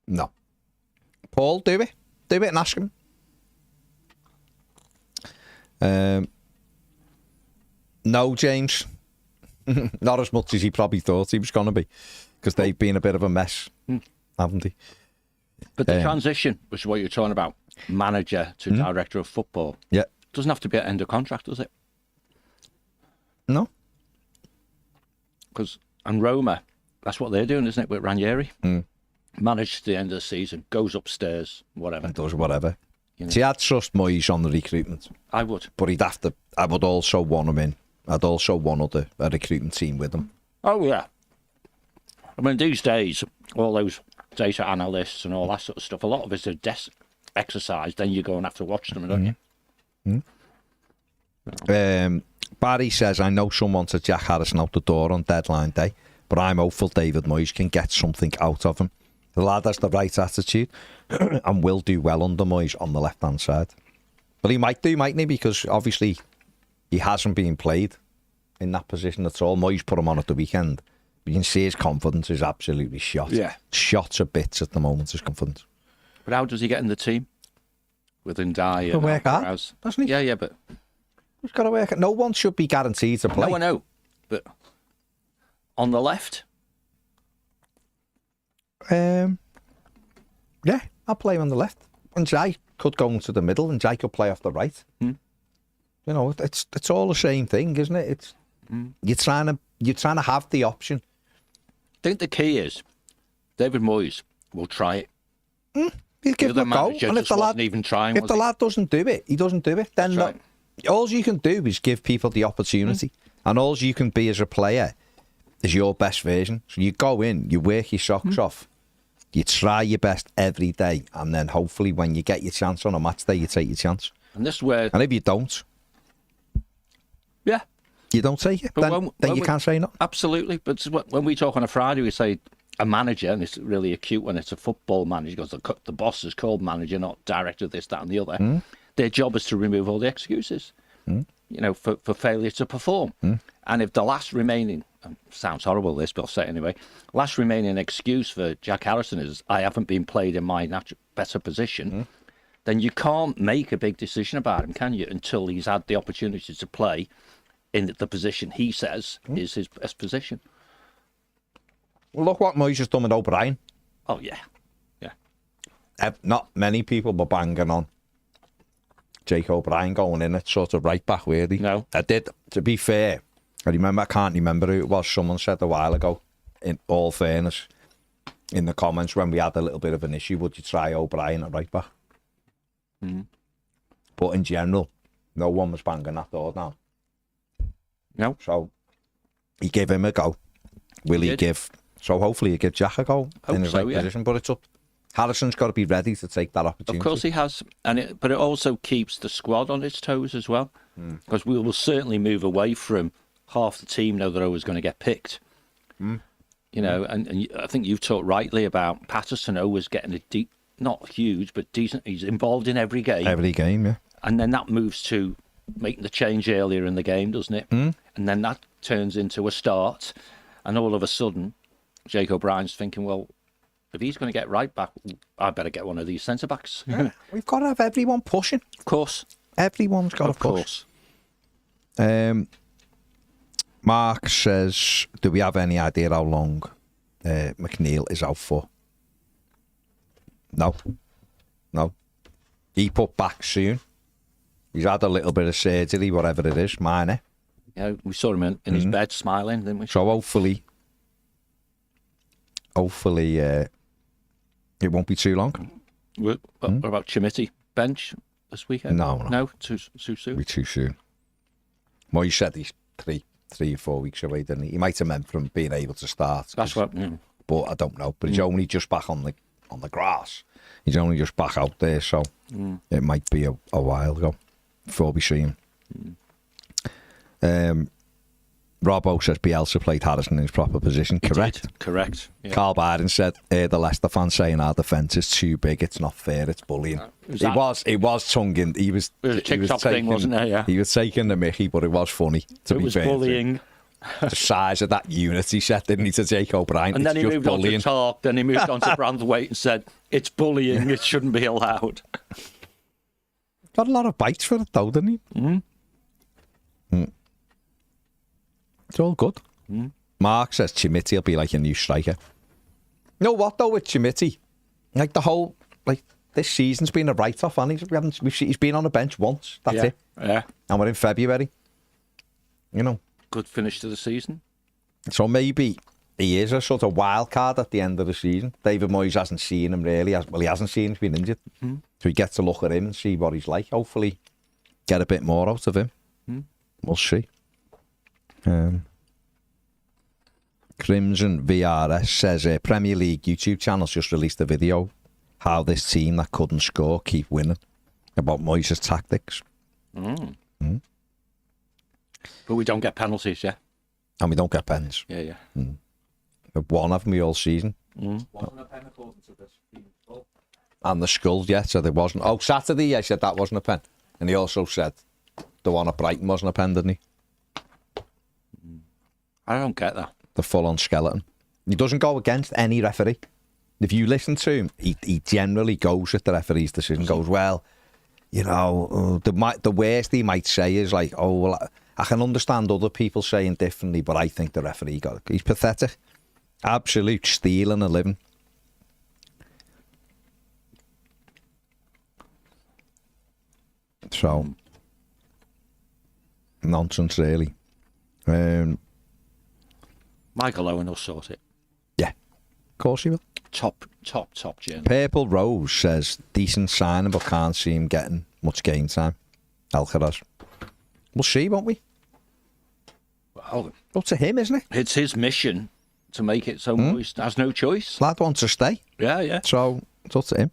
No. Paul, do it. Do it and ask him. No, James. Not as much as he probably thought he was going to be, because they've been a bit of a mess, haven't they? But the transition, which is what you're talking about, manager to director of football, doesn't have to be at end of contract, does it? No. Because, and Roma, that's what they're doing, isn't it, with Ranieri? Managed to the end of the season, goes upstairs, whatever. And does whatever. You know. See, I'd trust Moyes on the recruitment. I would. But I would also want him in. I'd also want a recruitment team with him. Oh, yeah. I mean, these days, all those data analysts and all that sort of stuff, a lot of it's a desk exercise, then you go and have to watch them, don't you? Barry says, I know someone to Jack Harrison out the door on deadline day, but I'm hopeful David Moyes can get something out of him. The lad has the right attitude and will do well under Moyes on the left-hand side. But he might do, mightn't he? Because obviously he hasn't been played in that position at all. Moyes put him on at the weekend. You can see his confidence is absolutely shot. Yeah. Shot to bits at the moment, his confidence. But how does he get in the team? With Ndai He'll work hard, Alcaraz? doesn't he? Yeah, but... He's got to work. No one should be guaranteed to play. No, I know. But on the left? Yeah, I'll play him on the left. And Jai could go into the middle and Jai could play off the right. You know, it's all the same thing, isn't it? It's you're trying to have the option. I think the key is David Moyes will try it. He'll give the him a go. manager And if just the lad, wasn't even trying, if was the he? lad doesn't do it, he doesn't do it. Then That's all you can do is give people the opportunity. And all you can be as a player is your best version. So you go in, you work your socks off, you try your best every day, and then hopefully when you get your chance on a match day, you take your chance. And this is where... And if you don't, Yeah. you don't take it, But then you can't say nothing. Absolutely. But when we talk on a Friday, we say a manager, and it's really acute when it's a football manager, because the boss is called manager, not director, this, that, and the other. Their job is to remove all the excuses, you know, for failure to perform. And if the last remaining, sounds horrible this, but I'll say it anyway, last remaining excuse for Jack Harrison is, I haven't been played in my better position, then you can't make a big decision about him, can you, until he's had the opportunity to play in the position he says is his best position. Well, look what Moyes has done with O'Brien. Oh, yeah. Yeah. Not many people were banging on Jake O'Brien going in at sort of right back, were they? No. I did. To be fair, I can't remember who it was. Someone said a while ago, in all fairness, in the comments when we had a little bit of an issue, would you try O'Brien at right back? But in general, no one was banging that door down. No. So he gave him a go. Will he give? So hopefully he give Jack a go in the right position. But it's up. Harrison's got to be ready to take that opportunity. Of course he has, but it also keeps the squad on its toes as well, because we will certainly move away from half the team know they're always going to get picked. You know, and I think you've talked rightly about Patterson always getting a deep, not huge, but decent. He's involved in every game. Every game, yeah. And then that moves to making the change earlier in the game, doesn't it? And then that turns into a start, and all of a sudden, Jake O'Brien's thinking, well, if he's going to get right back, I better get one of these centre-backs. Yeah. We've got to have everyone pushing. Of course. Everyone's got to push. Of course. Mark says, do we have any idea how long McNeil is out for? No. He put back soon. He's had a little bit of surgery, whatever it is, minor. Yeah, we saw him in his bed smiling, didn't we? So hopefully it won't be too long. What about Chimiti? Bench this weekend? No, too soon. It'll be too soon. Well, you said he's 3 or 4 weeks away, didn't he? He might have meant from being able to start. That's what. But I don't know. But he's only just back on the grass. He's only just back out there, so it might be a while ago before we see him. Robbo says Bielsa played Harrison in his proper position. Correct. Yeah. Carl Biden said the Leicester fan saying our defence is too big, it's not fair, it's bullying. It was tonguing. It was a TikTok thing, wasn't it? Yeah. He was taking the mickey, but it was funny. To be fair, bullying. The size of that unit he said, didn't he, to Jake O'Brien? And then he moved bullying. on to talk. Then he moved on to Brandthwaite and said, "It's bullying. It shouldn't be allowed." Got a lot of bites for it, though, didn't he? It's all good. Mark says Chimitty will be like a new striker. You know what, though, with Chimitty? Like, the whole... Like, this season's been a write-off, hasn't he? He's been on the bench once. That's it. Yeah. And we're in February. You know. Good finish to the season. So maybe he is a sort of wild card at the end of the season. David Moyes hasn't seen him, really. He hasn't seen him. He's been injured. So he gets to look at him and see what he's like. Hopefully get a bit more out of him. We'll see. Crimson VRS says Premier League YouTube channels just released a video how this team that couldn't score keep winning, about Moyes' tactics. But we don't get penalties, yeah? And we don't get pens. Yeah. We've won, haven't we, all season? Wasn't a pen according to this team. And the skulls, yeah, so there wasn't. Oh, Saturday, I said that wasn't a pen. And he also said the one at Brighton wasn't a pen, didn't he? I don't get that. The full-on skeleton. He doesn't go against any referee. If you listen to him, he generally goes with the referee's decision, goes, well, you know, the worst he might say is like, oh, well, I can understand other people saying differently, but I think the referee got it. He's pathetic. Absolute stealing a living. So, nonsense, really. Michael Owen will sort it. Yeah, of course he will. Top journey. Purple Rose says, decent signing, but can't see him getting much game time. Alcaraz. We'll see, won't we? Well, Up to him, isn't it? it's his mission to make it so Moyes has no choice. Lad wants to stay, Yeah. so it's up to him.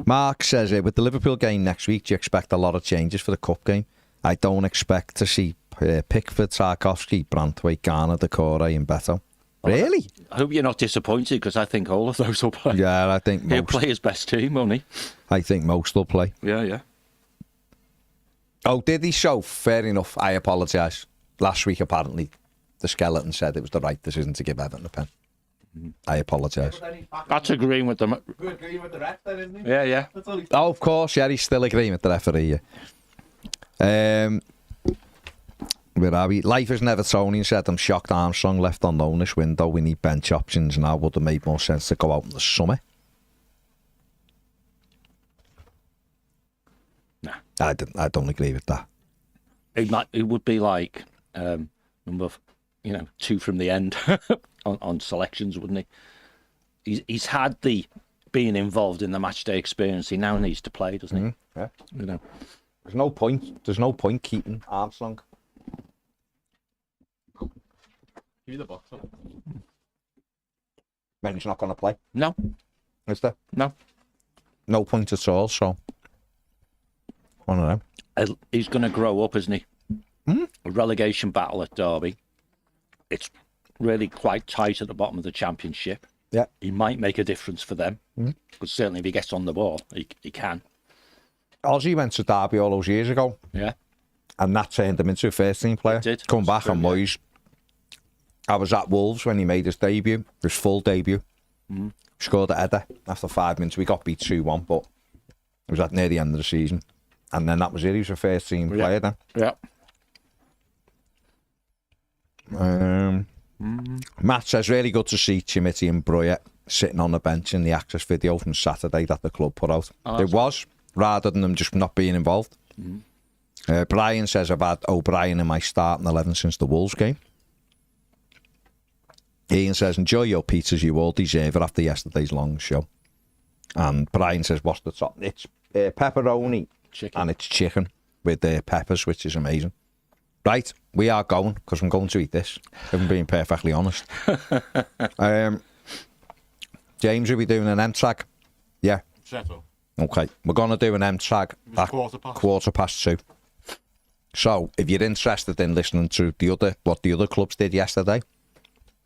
Mark says, with the Liverpool game next week, do you expect a lot of changes for the Cup game? I don't expect to see Pickford, Tarkowski, Branthwaite, Garner, Decore and Beto. Really? I hope you're not disappointed because I think all of those will play. Yeah, I think He'll most. play his best team, won't he? I think most will play. Yeah. Oh, did he? So, fair enough. I apologise. Last week, apparently, the skeleton said it was the right decision to give Everton a pen. I apologise. That's agreeing with them. We're agreeing with the ref then, isn't he? Yeah. That's all he Oh, of course, yeah, he's still agreeing with the referee. Yeah. Where are we? Life is Evertonian said, I'm shocked Armstrong left on loan this window. We need bench options now. Would have made more sense to go out in the summer. Nah. I don't agree with that. It would be like number, 2 from the end on selections, wouldn't he? He's had the being involved in the match day experience. He now needs to play, doesn't he? Yeah. There's There's no point keeping Armstrong. Give me the box up. When he's not going to play, No. is there? No. No point at all. So I don't know. He's going to grow up, isn't he? A relegation battle at Derby. It's really quite tight at the bottom of the Championship. Yeah. He might make a difference for them. But certainly if he gets on the ball, he can. Ozzy went to Derby all those years ago, Yeah. and that turned him into a first team player. It did. Come back on Moyes. I was at Wolves when he made his debut, his full debut. Scored a header after 5 minutes. We got beat 2-1, but it was at near the end of the season. And then that was it. He was a first team player then. Yeah. Matt says, really good to see Chimitty and Breuer sitting on the bench in the Access video from Saturday that the club put out. It was, rather than them just not being involved. Brian says, I've had O'Brien in my starting 11 since the Wolves game. Ian says, enjoy your pizzas, you all deserve it after yesterday's long show. And Brian says, what's the top? It's pepperoni Chicken. and it's chicken with peppers, which is amazing. Right, we are going, because I'm going to eat this, if I'm being perfectly honest. James, are we doing an M-tag? Yeah. Settle. Okay, we're going to do an M-tag at 2:15. So, if you're interested in listening to what the other clubs did yesterday,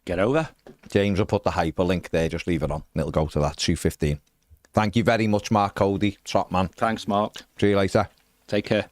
Get over. James will put the hyperlink there, just leave it on, and it'll go to that 2:15. Thank you very much, Mark Cody, top man. Thanks, Mark. See you later. Take care.